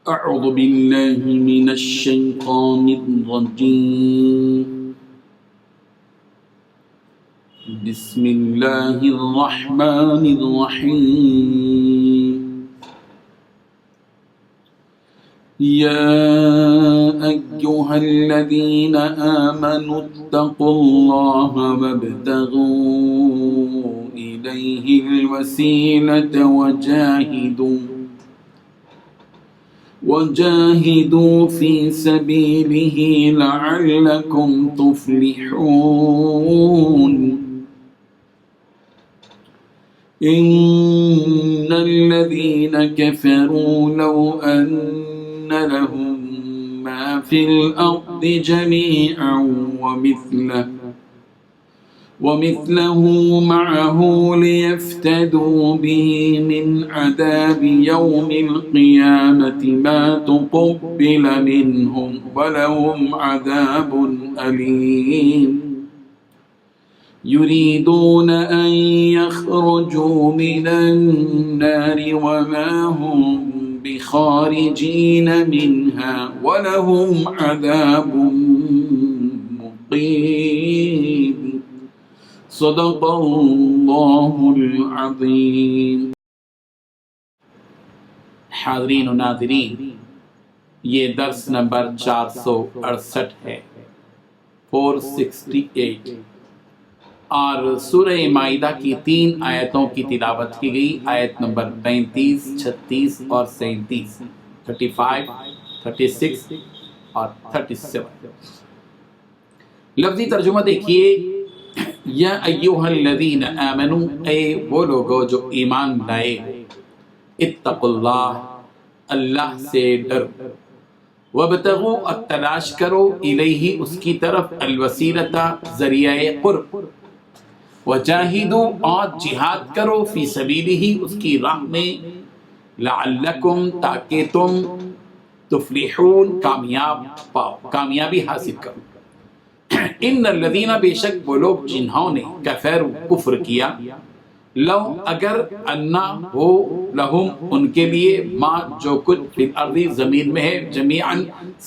اعوذ باللہ من الشیطان الرجیم بسم اللہ الرحمن الرحیم یا ایہا الذین آمنوا اتقوا اللہ وابتغوا الیہ الوسیلۃ وجاهدوا في سبيله لعلكم تفلحون إن الذين كفروا لو أن لهم ما في الأرض جميعا ومثله معه ليفتدوا به من عذاب يوم القيامة ما تقبل منهم ولهم عذاب أليم يريدون أن يخرجوا من النار وما هم بخارجين منها ولهم عذاب مقيم صدق اللہ العظیم۔ حاضرین و ناظرین، یہ درس نمبر 468 ہے، 468، اور سورہ مائدہ کی 3 آیتوں کی تلاوت کی گئی، آیت نمبر 35، 36 اور 37، 35، 36 اور 37۔ لفظی ترجمہ دیکھیے، یا ایوہا الذین آمنوا، اے وہ لوگو جو ایمان لائے، اتقوا اللہ، اللہ سے ڈرو، وابتغوا، اور تلاش کرو، الیہ، اس کی طرف، الوسیلۃ، ذریعہ قرب، وجاہدوا، اور جہاد کرو، فی سبیلہ، اس کی راہ میں، لعلکم، تاکہ تم، تفلحون، کامیابی حاصل کرو۔ ان الذین، بے شک وہ لوگ جنہوں نے کفروا، کفر کیا، لو، اگر، انا، ہو، لہم، ان کے لیے، ما، جو کچھ، فی الارض، زمین میں ہے، جمیعاً،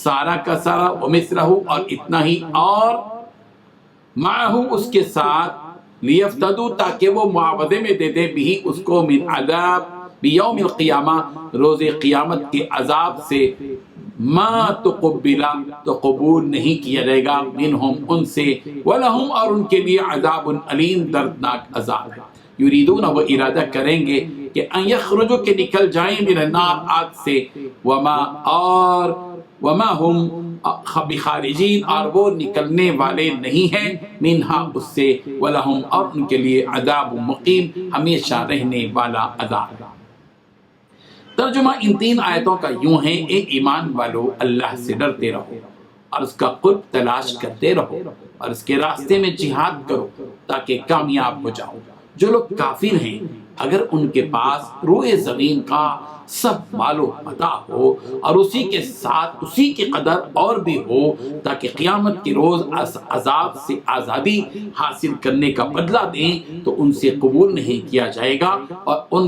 سارا کا سارا، ومثلہ، اور اتنا ہی، اور معہ، اس کے ساتھ، لیفتدوا، تاکہ وہ معاوضے میں دے دے، بھی، اس کو، من عذاب، بیوم القیامہ، روز قیامت کے عذاب سے، ما تقبلا، تو قبول نہیں کیا جائے گا، منہم، ان سے، ولہم، اور ان کے لیے، عذاب علیم، دردناک عذاب ہے۔ یریدون، وہ ارادہ کریں گے کہ ان یخرجوا، کہ نکل جائیں، من النار، آگ سے، وما ہم بخارجین، اور وہ نکلنے والے نہیں ہیں، منہا، اس سے، ولہم، اور ان کے لیے، عذاب مقیم، ہمیشہ رہنے والا عذاب ہے۔ ترجمہ ان 3 آیتوں کا یوں ہے، اے ایمان والو، اللہ سے ڈرتے رہو، اور اس کا قرب تلاش کرتے رہو، اور اس کے راستے میں جہاد کرو، تاکہ کامیاب ہو جاؤ۔ جو لوگ کافر ہیں، اگر ان کے پاس روئے زمین کا سب مال و متاع ہو، اور اسی کے ساتھ اسی کے قدر اور بھی ہو، تاکہ قیامت کے روز عذاب سے آزادی حاصل کرنے کا بدلہ دیں، تو ان سے قبول نہیں کیا جائے گا، اور ان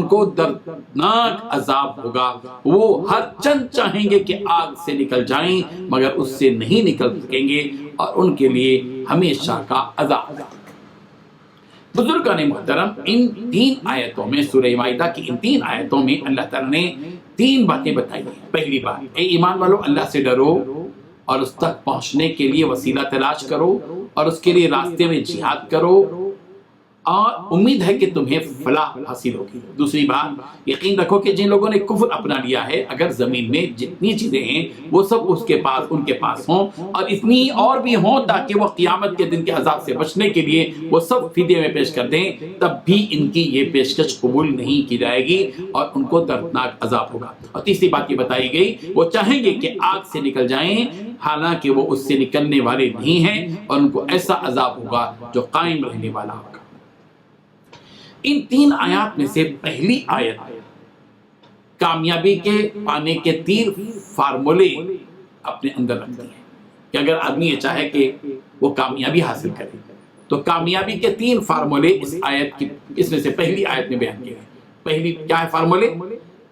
کو دردناک عذاب ہوگا۔ وہ ہر چند چاہیں گے کہ آگ سے نکل جائیں، مگر اس سے نہیں نکل سکیں گے، اور ان کے لیے ہمیشہ کا عذاب۔ بزرگان محترم، ان 3 آیتوں میں، سورہ مائدہ کی ان 3 آیتوں میں اللہ تعالیٰ نے 3 باتیں بتائی ہیں۔ پہلی بات، اے ایمان والو، اللہ سے ڈرو، اور اس تک پہنچنے کے لیے وسیلہ تلاش کرو، اور اس کے لیے راستے میں جہاد کرو، اور امید ہے کہ تمہیں فلاح حاصل ہوگی۔ دوسری بات، یقین رکھو کہ جن لوگوں نے کفر اپنا لیا ہے، اگر زمین میں جتنی چیزیں ہیں وہ سب ان کے پاس ہوں، اور اتنی اور بھی ہوں، تاکہ وہ قیامت کے دن کے عذاب سے بچنے کے لیے وہ سب فدیے میں پیش کر دیں، تب بھی ان کی یہ پیشکش قبول نہیں کی جائے گی، اور ان کو دردناک عذاب ہوگا۔ اور تیسری بات یہ بتائی گئی، وہ چاہیں گے کہ آگ سے نکل جائیں، حالانکہ وہ اس سے نکلنے والے نہیں ہیں، اور ان کو ایسا عذاب ہوگا جو قائم رہنے والا ہوگا۔ ان 3 آیات میں سے پہلی آیت کامیابی کے پانے کے 3 فارمولے اپنے اندر رکھتی ہے، کہ اگر آدمی یہ چاہے کہ وہ کامیابی حاصل کرے، تو کامیابی کے 3 فارمولے اس میں سے پہلی آیت میں بیان کیے ہیں۔ پہلی کیا ہے فارمولے؟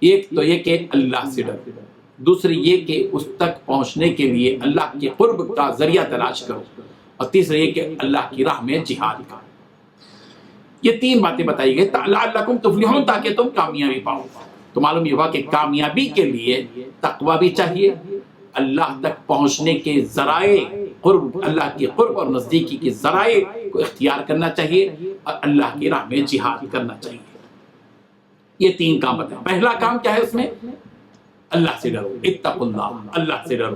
ایک تو یہ کہ اللہ سے ڈرو، دوسری یہ کہ اس تک پہنچنے کے لیے اللہ کے قرب کا ذریعہ تلاش کرو، اور تیسرا یہ کہ اللہ کی راہ میں جہاد کرو۔ یہ تین باتیں بتائی گئی لعلکم تفلحون، تاکہ تم کامیابی پاؤ۔ تو معلوم یہ ہوا کہ کامیابی کے لیے تقوی بھی چاہیے، اللہ تک پہنچنے کے ذرائع قرب، اللہ کے قرب اور نزدیکی کے ذرائع کو اختیار کرنا چاہیے، اور اللہ کی راہ میں جہاد کرنا چاہیے۔ یہ تین کام بتائیں۔ پہلا کام کیا ہے اس میں؟ اللہ سے ڈرو، اتقوا اللہ، اللہ سے ڈرو۔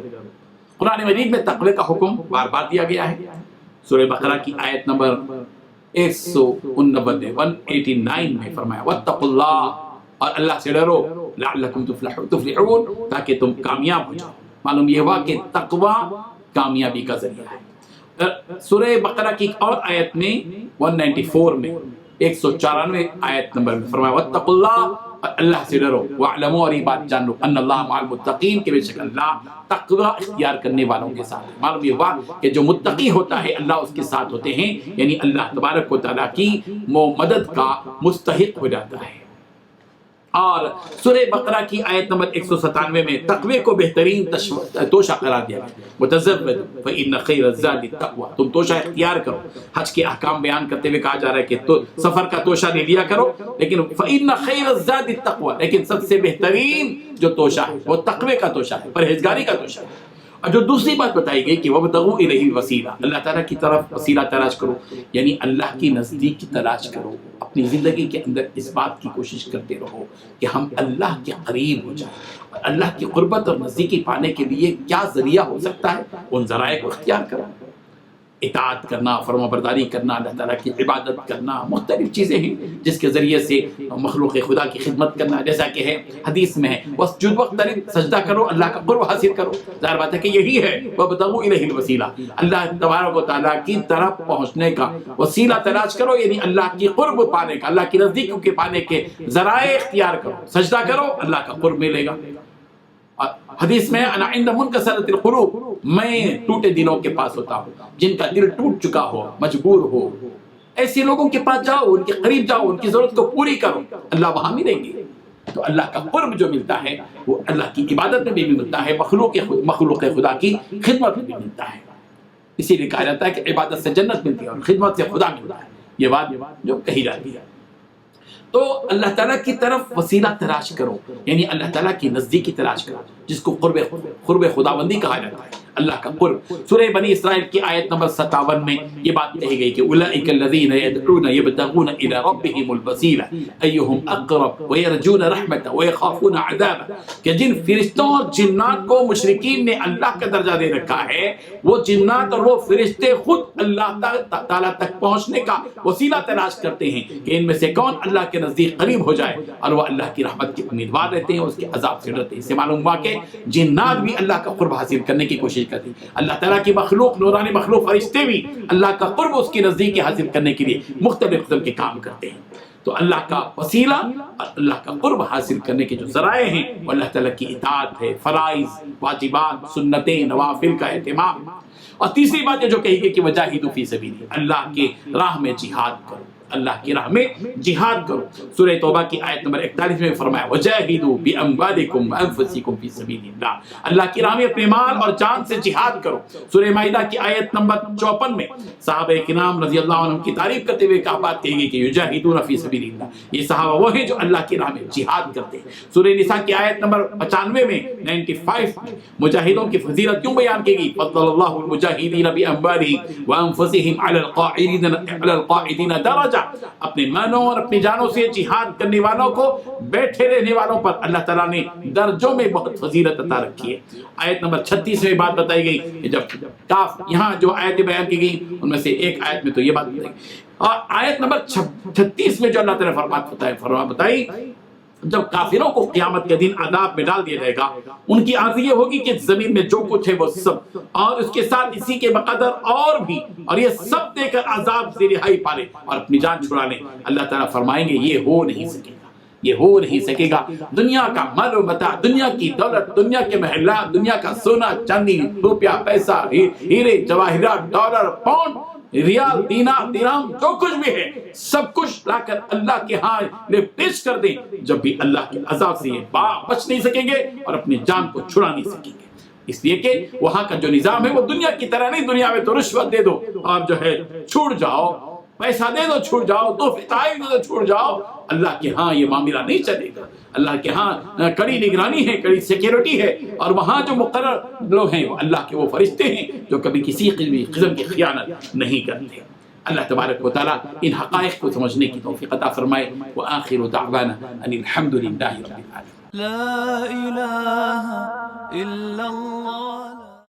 قرآن مجید میں تقوی کا حکم بار بار دیا گیا ہے۔ سورہ بقرہ کی آیت نمبر 189 میں فرمایا واتقوا اللہ، اور اللہ سے ڈرو، لعلکم تفلحون، تاکہ تم کامیاب ہو جاؤ۔ معلوم یہ ہوا کہ تقوی کامیابی کا ذریعہ ہے۔ سورہ بقرہ کی اور آیت میں 194 میں 194 آیت نمبر میں فرمایا واتقوا اللہ، اور اللہ سے ڈرو، واعلموا، اور یہ بات جان لو، ان اللہ مع المتقین، کہ بے شک اللہ تقوی اختیار کرنے والوں کے ساتھ ہے۔ معلوم یہ ہوا کہ جو متقی ہوتا ہے اللہ اس کے ساتھ ہوتے ہیں، یعنی اللہ تبارک و تعالیٰ کی مدد کا مستحق ہو جاتا ہے۔ اور سورہ بقرہ کی آیت نمبر 197 میں تقوی کو بہترین توشہ قرار دیا گیا، وتزودوا فإن خیر الزاد التقوی، تم توشہ اختیار کرو۔ حج کے احکام بیان کرتے ہوئے کہا جا رہا ہے کہ سفر کا توشہ لے لیا کرو، لیکن فإن خیر الزاد التقوی، لیکن سب سے بہترین جو توشہ ہے وہ تقوی کا توشہ ہے، پرہیزگاری کا توشہ ہے۔ اور جو دوسری بات بتائی گئی کہ وابتغوا الیہ الوسیلہ، اللہ تعالیٰ کی طرف وسیلہ تلاش کرو، یعنی اللہ کی نزدیک کی تلاش کرو۔ اپنی زندگی کے اندر اس بات کی کوشش کرتے رہو کہ ہم اللہ کے قریب ہو جائیں، اور اللہ کی قربت اور نزدیکی پانے کے لیے کیا ذریعہ ہو سکتا ہے، ان ذرائع کو اختیار کرو۔ اطاعت کرنا، فرما برداری کرنا، اللہ تعالیٰ کی عبادت کرنا، مختلف چیزیں ہیں جس کے ذریعے سے مخلوق خدا کی خدمت کرنا، جیسا کہ ہے حدیث میں ہے واسجد واقترب، سجدہ کرو، اللہ کا قرب حاصل کرو۔ ظاہر بات ہے کہ یہی ہے وابتغوا الیہ الوسیلہ، اللہ تبارک و تعالیٰ کی طرف پہنچنے کا وسیلہ تلاش کرو، یعنی اللہ کی قرب پانے کا، اللہ کی نزدیک کے پانے کے ذرائع اختیار کرو۔ سجدہ کرو، اللہ کا قرب ملے گا۔ حدیث میں انا عند منکسرۃ القلوب، میں ٹوٹے دلوں کے پاس ہوتا ہوں، جن کا دل ٹوٹ چکا ہو، مجبور ہو، ایسے لوگوں کے پاس جاؤ، ان کے قریب جاؤ، ان کی ضرورت کو پوری کرو، اللہ وہاں ملیں گے۔ تو اللہ کا قرب جو ملتا ہے وہ اللہ کی عبادت میں بھی ملتا ہے، مخلوق خدا کی خدمت میں بھی ملتا ہے۔ اسی لیے کہا جاتا ہے کہ عبادت سے جنت ملتی ہے اور خدمت سے خدا ملتا ہے، یہ بات جو کہی جاتی ہے۔ تو اللہ تعالیٰ کی طرف وسیلہ تلاش کرو، یعنی اللہ تعالیٰ کی نزدیکی تلاش کرو، جس کو قرب خداوندی کہا جاتا ہے، اللہ کا قرب۔ سورہ بنی اسرائیل کی آیت نمبر 57 میں یہ بات کہی گئی کہ اولئک الذین یدعون یبتغون الی ربہم الوسیلہ ایہم اقرب ویرجون رحمتہ ویخافون عذابہ، کہ جن فرشتوں اور جنات کو مشرکین نے اللہ کا درجہ دے رکھا ہے، وہ جنات اور وہ فرشتے خود اللہ تعالیٰ تک پہنچنے کا وسیلہ تلاش کرتے ہیں کہ ان میں سے کون اللہ کے نزدیک قریب ہو جائے، اور وہ اللہ کی رحمت کے امیدوار رہتے ہیں، اس کے عذاب سے ڈرتے ہیں۔ اس سے معلوم ہوا کہ جنات بھی اللہ کا قرب حاصل کرنے کی کوشش کرتے ہیں، اللہ تعالیٰ کی مخلوق، نورانی مخلوق فرشتے بھی اللہ کا قرب اس کی نزدیکی حاصل کرنے کے لیے مختلف قسم کے کام کرتے ہیں۔ تو اللہ کا وسیلہ اور اللہ کا قرب حاصل کرنے کے جو ذرائع ہیں وہ اللہ تعالیٰ کی اطاعت ہے، فرائض، واجبات، سنتیں، نوافل کا اہتمام۔ اور تیسری بات جو کہی گئی کہ وجاہدوا فی سبیلہ، اللہ کے راہ میں جہاد کرو، اللہ کی راہ میں جہاد کرو۔ سورہ توبہ کی آیت نمبر 41 میں فرمایا وجاہدوا باموالکم وانفسکم فی سبیل اللہ، اللہ کی راہ میں اپنے مال اور جان سے جہاد کرو۔ سورہ مائدہ کی آیت نمبر 54 میں صحابہ کرام رضی اللہ عنہم کی تعریف کرتے ہوئے کہا بات کہی گئی کہ یجاہدون فی سبیل اللہ، یہ صحابہ وہ ہیں جو اللہ کی راہ میں جہاد کرتے ہیں۔ سورہ نساء کی آیت نمبر 95 میں 95 میں مجاہدوں کی فضیلت کیوں بیان کی گئی؟ فضل اللہ المجاہدین باموالہم وانفسہم علی القاعدین درجہ، اپنے مانوں اور اپنی جانوں سے جہاد کرنے والوں کو بیٹھے رہنے والوں پر اللہ تعالیٰ نے درجوں میں بہت فضیلت عطا رکھی ہے۔ آیت نمبر 36 میں بات بتائی گئی کہ جب کاف، یہاں جو آیتیں بیان کی گئی ان میں سے ایک آیت میں تو یہ بات بتائی گئی، اور آیت نمبر 36 میں جو اللہ تعالیٰ نے فرما بتائی جب کافروں کو قیامت کے دن عذاب میں ڈال دیا جائے گا، ان کی عرض یہ ہوگی کہ زمین میں جو کچھ ہے وہ سب اور اس کے ساتھ اسی کے بقدر اور بھی، اور یہ سب دے کر عذاب سے رہائی پا لیں اور اپنی جان چھڑا لیں۔ اللہ تعالیٰ فرمائیں گے یہ ہو نہیں سکے گا، یہ ہو نہیں سکے گا۔ دنیا کا مال و متاع، دنیا کی دولت، دنیا کے محلات، دنیا کا سونا چاندی، روپیہ، پیسہ، ہیرے جواہرات، ڈالر، پاؤنڈ، ریال دینار درہم جو کچھ بھی ہے سب کچھ لا کر اللہ کے ہاں پیش کر دیں، جب بھی اللہ کے عذاب سے یہ بچ نہیں سکیں گے اور اپنی جان کو چھڑا نہیں سکیں گے۔ اس لیے کہ وہاں کا جو نظام ہے وہ دنیا کی طرح نہیں، دنیا میں تو رشوت دے دو اور جو ہے چھوٹ جاؤ، پیسہ دے دو چھوٹ جاؤ، تحفے تحائف دے دو چھوٹ جاؤ۔ اللہ کے ہاں یہ معاملہ نہیں چلے گا۔ اللہ کے ہاں کڑی نگرانی ہے، کڑی سیکیورٹی ہے، اور وہاں جو مقرر لوگ ہیں وہ اللہ کے وہ فرشتے ہیں جو کبھی کسی قسم کی خیانت نہیں کرتے۔ اللہ تبارک و تعالیٰ ان حقائق کو سمجھنے کی توفیق عطا فرمائے۔ وآخر دعوانا ان الحمد للہ رب العالمین۔ لا الہ الا اللہ۔